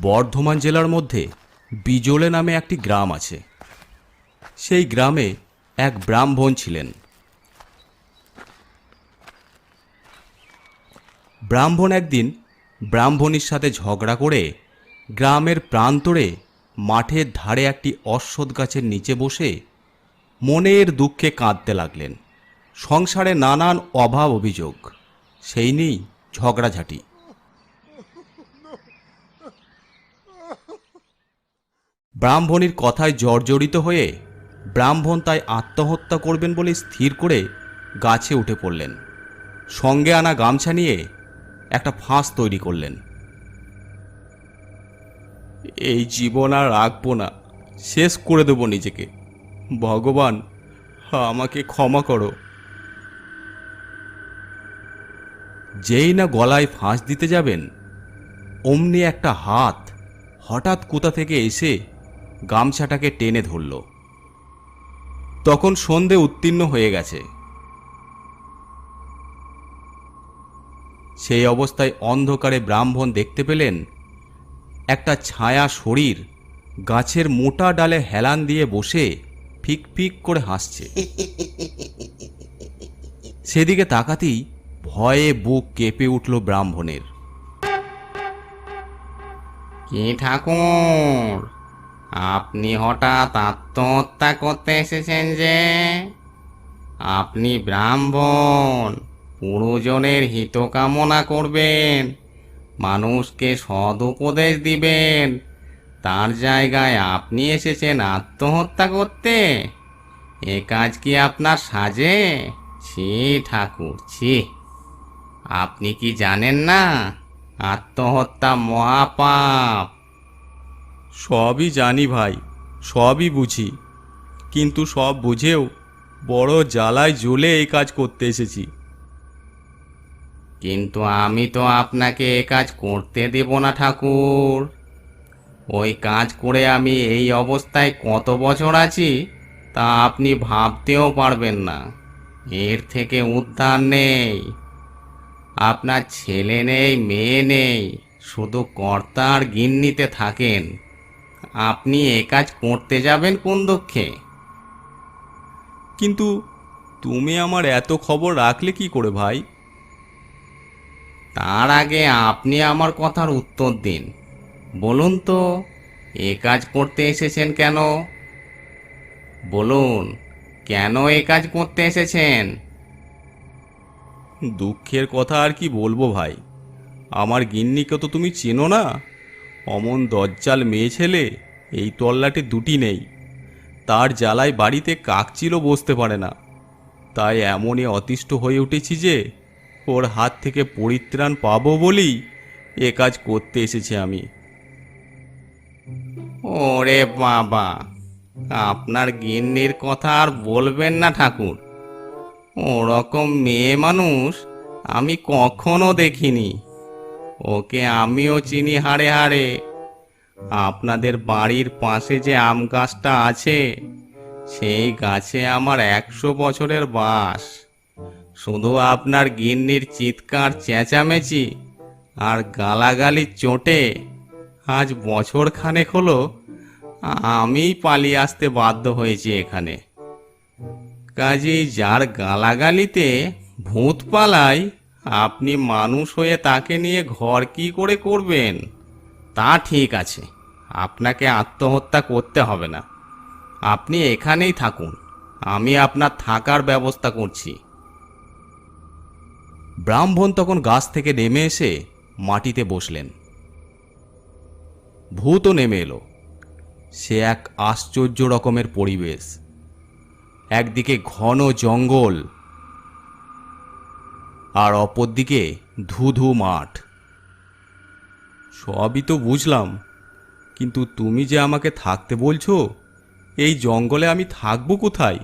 বর্ধমান জেলার মধ্যে বিজোলে নামে একটি গ্রাম আছে। সেই গ্রামে এক ব্রাহ্মণ ছিলেন। ব্রাহ্মণ একদিন ব্রাহ্মণীর সাথে ঝগড়া করে গ্রামের প্রান্তরে মাঠের ধারে একটি অশ্বত্থ গাছের নিচে বসে মনের দুঃখে কাঁদতে লাগলেন। সংসারে নানান অভাব অভিযোগ, সেই নিয়েই ঝগড়াঝাটি। ব্রাহ্মণীর কথায় জর্জরিত হয়ে ব্রাহ্মণ তাই আত্মহত্যা করবেন বলে স্থির করে গাছে উঠে পড়লেন। সঙ্গে আনা গামছা নিয়ে একটা ফাঁস তৈরি করলেন। এই জীবন আর রাখবো না, শেষ করে দেব নিজেকে। ভগবান, আমাকে ক্ষমা করো। যেই না গলায় ফাঁস দিতে যাবেন, অমনি একটা হাত হঠাৎ কোথা থেকে এসে গামছাটাকে টেনে ধরল। তখন সন্ধে উত্তীর্ণ হয়ে গেছে। সেই অবস্থায় অন্ধকারে ব্রাহ্মণ দেখতে পেলেন একটা ছায়া শরীর গাছের মোটা ডালে হেলান দিয়ে বসে ফিক ফিক করে হাসছে। সেদিকে তাকাতেই ভয়ে বুক কেঁপে উঠল ব্রাহ্মণের। কি ঠাকুর, আপনি হঠাৎ আত্মহত্যা করতে এসেছেন যে? আপনি ব্রাহ্মণ, পুরুজনের হিত কামনা করবেন, মানুষকে সদুপদেশ দিবেন, তার জায়গায় আপনি এসেছেন আত্মহত্যা করতে? এ কাজ কি আপনার সাজে? ছি ঠাকুর, ছি। আপনি কি জানেন না আত্মহত্যা মহাপাপ? সবই জানি ভাই, সবই বুঝি, কিন্তু সব বুঝেও বড় জ্বালায় জ্বলে এই কাজ করতে এসেছি। কিন্তু আমি তো আপনাকে এ কাজ করতে দেব না ঠাকুর। ওই কাজ করে আমি এই অবস্থায় কত বছর আছি তা আপনি ভাবতেও পারবেন না। এর থেকে উদ্ধার নেই। আপনার ছেলে নেই, মেয়ে নেই, শুধু কর্তা আর গিন্নিতে থাকেন। আপনি এ কাজ করতে যাবেন কোন দুঃখে? কিন্তু তুমি আমার এত খবর রাখলে কি করে ভাই? তার আগে আপনি আমার কথার উত্তর দিন। বলুন তো, এ কাজ করতে এসেছেন কেন? বলুন, কেন এ কাজ করতে এসেছেন? দুঃখের কথা আর কি বলবো ভাই, আমার গিন্নিকে তো তুমি চেনো না। অমন দজ্জাল মেয়ে ছেলে, এই তল্লাটে দুটি নেই। তার জ্বালায় বাড়িতে কাকচিলও বসতে পারে না। তাই এমনই অতিষ্ঠ হয়ে উঠেছি যে ওর হাত থেকে পরিত্রাণ পাবো বলেই এ কাজ করতে এসেছি আমি। ওরে বাবা, আপনার গিন্নির কথা আর বলবেন না ঠাকুর। ওরকম মেয়ে মানুষ আমি কখনো দেখিনি। ওকে আমিও চিনি হাড়ে হাড়ে। আপনাদের বাড়ির পাশে যে আম গাছটা আছে, সেই গাছে আমার 100 বছরের বাস। শুধু আপনার গিন্নির চিৎকার চেঁচামেচি আর গালাগালির চোটে আজ বছর খানেক হলো আমিই পালিয়ে আসতে বাধ্য হয়েছি এখানে। কাজেই যার গালাগালিতে ভূত পালায়, আপনি মানুষ হয়ে তাকে নিয়ে ঘর কি করে করবেন? তা ঠিক আছে, আপনাকে আত্মহত্যা করতে হবে না। আপনি এখানেই থাকুন, আমি আপনার থাকার ব্যবস্থা করছি। ব্রাহ্মণ তখন গাছ থেকে নেমে এসে মাটিতে বসলেন। ভূতও নেমে এলো। সে এক আশ্চর্য রকমের পরিবেশ। একদিকে ঘন জঙ্গল আর অপরদিকে ধুধু মাঠ। সবই তো বুঝলাম, কিন্তু তুমি যে আমাকে থাকতে বলছো, এই জঙ্গলে আমি থাকবো কোথায়?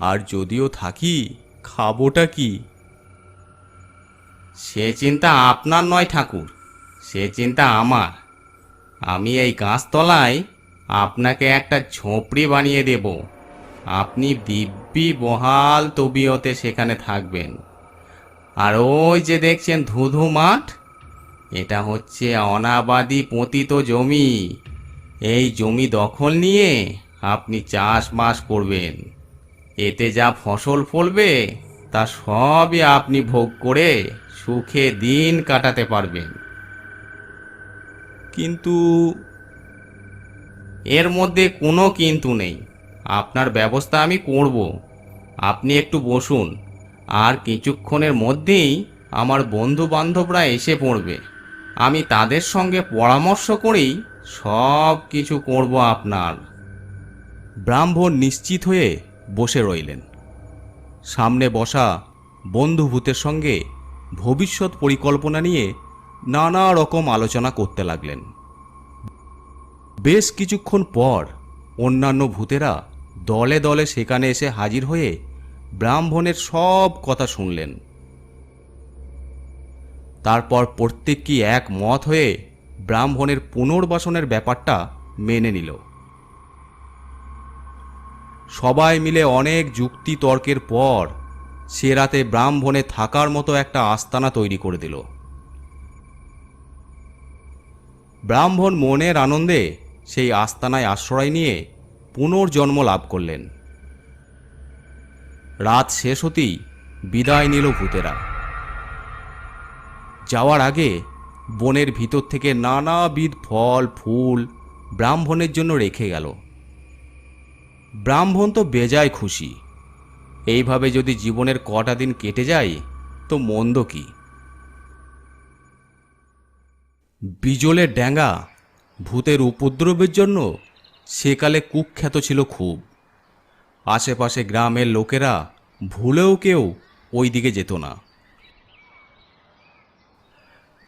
আর যদিও থাকি, খাবোটা কি? সে চিন্তা আপনার নয় ঠাকুর, সে চিন্তা আমার। আমি এই গাছতলায় আপনাকে একটা ঝোপড়ি বানিয়ে দেব। আপনি দিব্যি বহাল তবিয়তে সেখানে থাকবেন। আর ওই যে দেখছেন ধুধু মাঠ, এটা হচ্ছে অনাবাদি পতিত জমি। এই জমি দখল নিয়ে আপনি চাষবাস করবেন। এতে যা ফসল ফলবে তা সবই আপনি ভোগ করে সুখে দিন কাটাতে পারবেন। কিন্তু এর মধ্যে কোনো কিন্তু নেই। আপনার ব্যবস্থা আমি করব। আপনি একটু বসুন, আর কিছুক্ষণের মধ্যেই আমার বন্ধু বান্ধবরা এসে পড়বে। আমি তাদের সঙ্গে পরামর্শ করেই সব কিছু করব আপনার। ব্রাহ্মণ নিশ্চিত হয়ে বসে রইলেন। সামনে বসা বন্ধু ভূতের সঙ্গে ভবিষ্যৎ পরিকল্পনা নিয়ে নানা রকম আলোচনা করতে লাগলেন। বেশ কিছুক্ষণ পর অন্যান্য ভূতেরা দলে দলে সেখানে এসে হাজির হয়ে ব্রাহ্মণের সব কথা শুনলেন। তারপর প্রত্যেকই এক মত হয়ে ব্রাহ্মণের পুনর্বাসনের ব্যাপারটা মেনে নিল। সবাই মিলে অনেক যুক্তি তর্কের পর সে রাতে ব্রাহ্মণে থাকার মতো একটা আস্তানা তৈরি করে দিল। ব্রাহ্মণ মনের আনন্দে সেই আস্তানায় আশ্রয় নিয়ে পুনর্জন্ম লাভ করলেন। রাত শেষ হতেই বিদায় নিল ভূতেরা। যাওয়ার আগে বনের ভিতর থেকে নানাবিধ ফল ফুল ব্রাহ্মণের জন্য রেখে গেল। ব্রাহ্মণ তো বেজায় খুশি। এইভাবে যদি জীবনের কটা দিন কেটে যায় তো মন্দ কি। বিজলের ড্যাঙ্গা ভূতের উপদ্রবের জন্য সেকালে কুখ্যাত ছিল খুব। আশেপাশে গ্রামের লোকেরা ভুলেও কেউ ওই দিকে যেত না।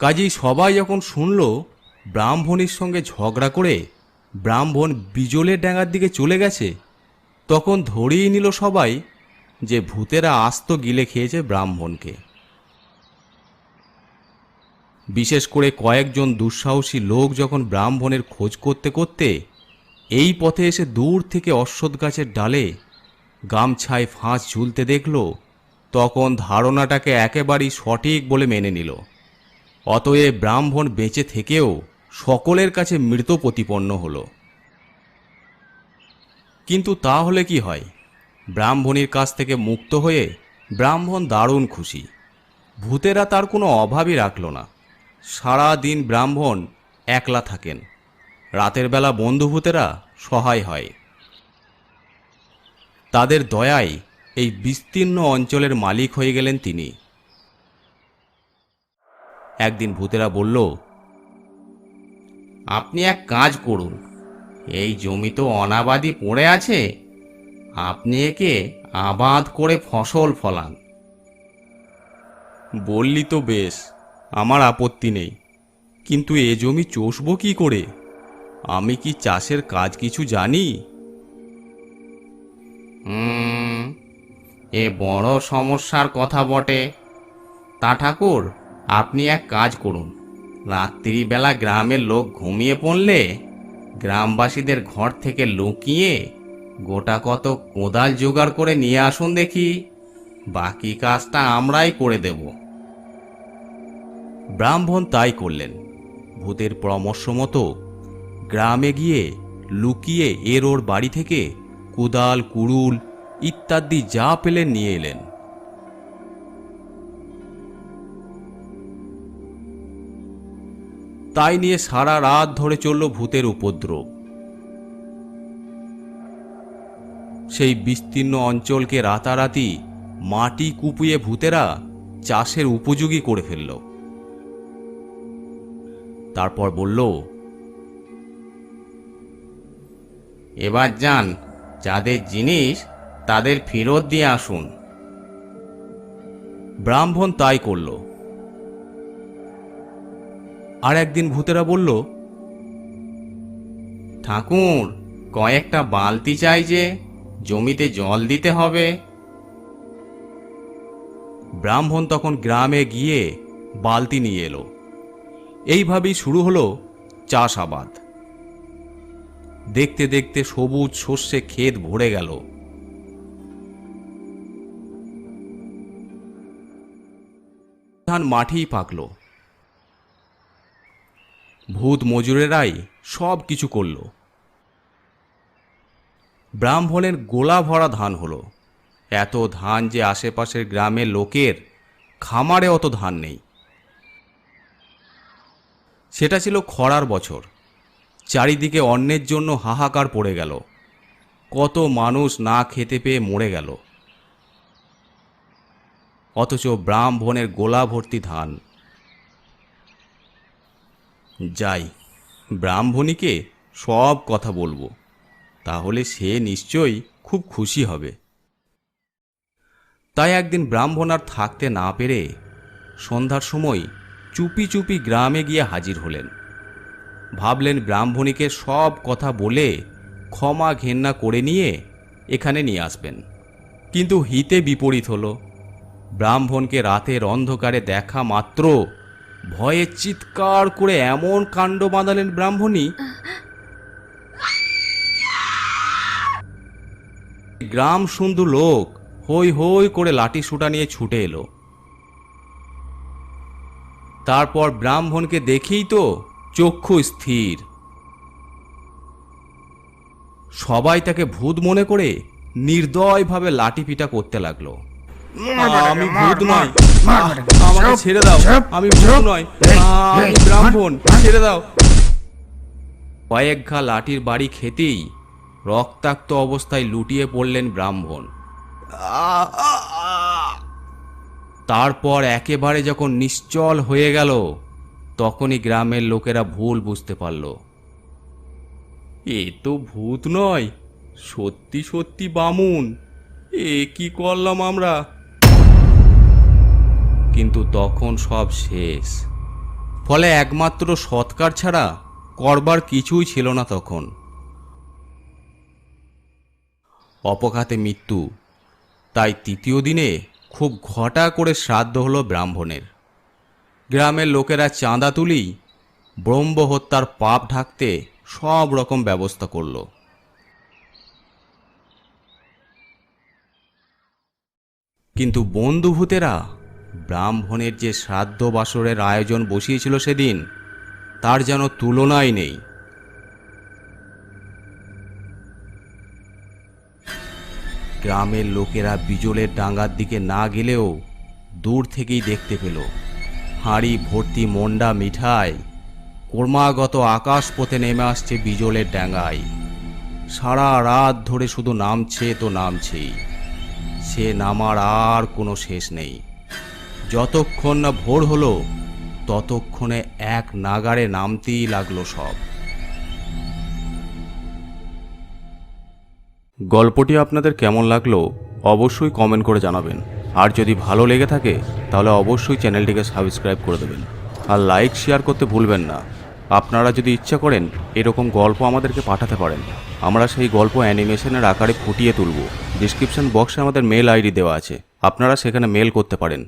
কাজেই সবাই যখন শুনল ব্রাহ্মণীর সঙ্গে ঝগড়া করে ব্রাহ্মণ বিজলের ড্যাঙ্গার দিকে চলে গেছে, তখন ধরেই নিল সবাই যে ভূতেরা আস্ত গিলে খেয়েছে ব্রাহ্মণকে। বিশেষ করে কয়েকজন দুঃসাহসী লোক যখন ব্রাহ্মণের খোঁজ করতে করতে এই পথে এসে দূর থেকে অশ্বত্থ গাছের ডালে গামছায় ফাঁস ঝুলতে দেখল, তখন ধারণাটাকে একেবারেই সঠিক বলে মেনে নিল। অতএব ব্রাহ্মণ বেঁচে থেকেও সকলের কাছে মৃত প্রতিপন্ন হল। কিন্তু তাহলে কি হয়? ব্রাহ্মণীর কাছ থেকে মুক্ত হয়ে ব্রাহ্মণ দারুণ খুশি। ভূতেরা তার কোনো অভাবই রাখল না। সারা দিন ব্রাহ্মণ একলা থাকেন, রাতের বেলা বন্ধুভূতেরা সহায় হয়। তাদের দয়ায় এই বিস্তীর্ণ অঞ্চলের মালিক হয়ে গেলেন তিনি। একদিন ভূতেরা বলল, আপনি এক কাজ করুন, এই জমি তো অনাবাদি পড়ে আছে, আপনি একে আবাদ করে ফসল ফলান। বললি তো বেশ, আমার আপত্তি নেই, কিন্তু এ জমি চষবো কি করে? আমি কি চাষের কাজ কিছু জানি? এ বড় সমস্যার কথা বটে। তা ঠাকুর, আপনি এক কাজ করুন, রাত্রিবেলা গ্রামের লোক ঘুমিয়ে পড়লে গ্রামবাসীদের ঘর থেকে লুকিয়ে গোটা কত কোদাল জোগাড় করে নিয়ে আসুন দেখি। বাকি কাজটা আমরাই করে দেব। ব্রাহ্মণ তাই করলেন। ভূতের পরামর্শ মতো গ্রামে গিয়ে লুকিয়ে এর ওর বাড়ি থেকে কোদাল কুড়ুল ইত্যাদি যা পেলেন নিয়ে এলেন। তাই নিয়ে সারা রাত ধরে চলল ভূতের উপদ্রব। সেই বিস্তীর্ণ অঞ্চলকে রাতারাতি মাটি কুপিয়ে ভূতেরা চাষের উপযোগী করে ফেলল। তারপর বলল, এবার যান, যাদের জিনিস তাদের ফেরত দিয়ে আসুন। ব্রাহ্মণ তাই করল। আর একদিন ভূতেরা বলল, ঠাকুর, কয়েকটা বালতি চাই, যে জমিতে জল দিতে হবে। ব্রাহ্মণ তখন গ্রামে গিয়ে বালতি নিয়ে এলো। এইভাবেই শুরু হলো চাষাবাদ। দেখতে দেখতে সবুজ শস্যে ক্ষেত ভরে গেল। ধান মাঠেই পাকল। ভূত মজুরেরাই সব কিছু করল। ব্রাহ্মণের গোলা ভরা ধান হলো। এত ধান যে আশেপাশের গ্রামের লোকের খামারে অত ধান নেই। সেটা ছিল খরার বছর। চারিদিকে অন্নের জন্য হাহাকার পড়ে গেল। কত মানুষ না খেতে পেয়ে মরে গেল। অথচ ব্রাহ্মণের গোলা ভর্তি ধান। যাই, ব্রাহ্মণীকে সব কথা বলবো, তাহলে সে নিশ্চয়ই খুব খুশি হবে। তাই একদিন ব্রাহ্মণ আর থাকতে না পেরে সন্ধ্যার সময় চুপি চুপি গ্রামে গিয়ে হাজির হলেন। ভাবলেন ব্রাহ্মণীকে সব কথা বলে ক্ষমা ঘেন্না করে নিয়ে এখানে নিয়ে আসবেন। কিন্তু হিতে বিপরীত হলো। ব্রাহ্মণকে রাতের অন্ধকারে দেখা মাত্র ভয়ে চিৎকার করে এমন কাণ্ড বাঁধালেন ব্রাহ্মণী, গ্রাম সুন্দু লোক হই হই করে লাঠি সুটা নিয়ে ছুটে এলো। তারপর ব্রাহ্মণকে দেখেই তো চক্ষু স্থির। সবাই তাকে ভূত মনে করে নির্দয়ভাবে লাঠি পিটা করতে লাগলো। আমি ভূত নয়, আমাকে ছেড়ে দাও, আমি ভূত নয়, আমি ব্রাহ্মণ, ছেড়ে দাও। কয়েক ঘা লাঠির বাড়ি খেতেই রক্তাক্ত অবস্থায় লুটিয়ে পড়লেন ব্রাহ্মণ। তারপর একেবারে যখন নিশ্চল হয়ে গেল, তখনই গ্রামের লোকেরা ভুল বুঝতে পারল। এ তো ভূত নয়, সত্যি সত্যি বামুন। এ কি করলাম আমরা? কিন্তু তখন সব শেষ। ফলে একমাত্র সৎকার ছাড়া করবার কিছুই ছিল না তখন। অপঘাতে মৃত্যু। তাই তৃতীয় দিনে খুব ঘটা করে শ্রাদ্ধ হলো ব্রাহ্মণের। গ্রামের লোকেরা চাঁদা তুলি ব্রহ্ম হত্যার পাপ ঢাকতে সব রকম ব্যবস্থা করল। কিন্তু বন্ধুভূতেরা ব্রাহ্মণের যে শ্রাদ্ধ বাসরের আয়োজন বসিয়েছিল সেদিন, তার যেন তুলনাই নেই। গ্রামের লোকেরা বিজলের ডাঙ্গার দিকে না গেলেও দূর থেকেই দেখতে পেল হাঁড়ি ভর্তি মন্ডা মিঠাই ক্রমাগত আকাশপথে নেমে আসছে বিজলের ডাঙ্গায়। সারা রাত ধরে শুধু নামছে তো নামছেই। সে নামার আর কোনো শেষ নেই। যতক্ষণ না ভোর হলো ততক্ষণে এক নাগাড়ে নামতেই লাগলো সব। গল্পটি আপনাদের কেমন লাগলো অবশ্যই কমেন্ট করে জানাবেন। আর যদি ভালো লেগে থাকে তাহলে অবশ্যই চ্যানেলটিকে সাবস্ক্রাইব করে দেবেন। আর লাইক শেয়ার করতে ভুলবেন না। আপনারা যদি ইচ্ছা করেন এরকম গল্প আমাদেরকে পাঠাতে পারেন। আমরা সেই গল্প অ্যানিমেশনের আকারে ফুটিয়ে তুলব। ডিসক্রিপশন বক্সে আমাদের মেল আইডি দেওয়া আছে, আপনারা সেখানে মেল করতে পারেন।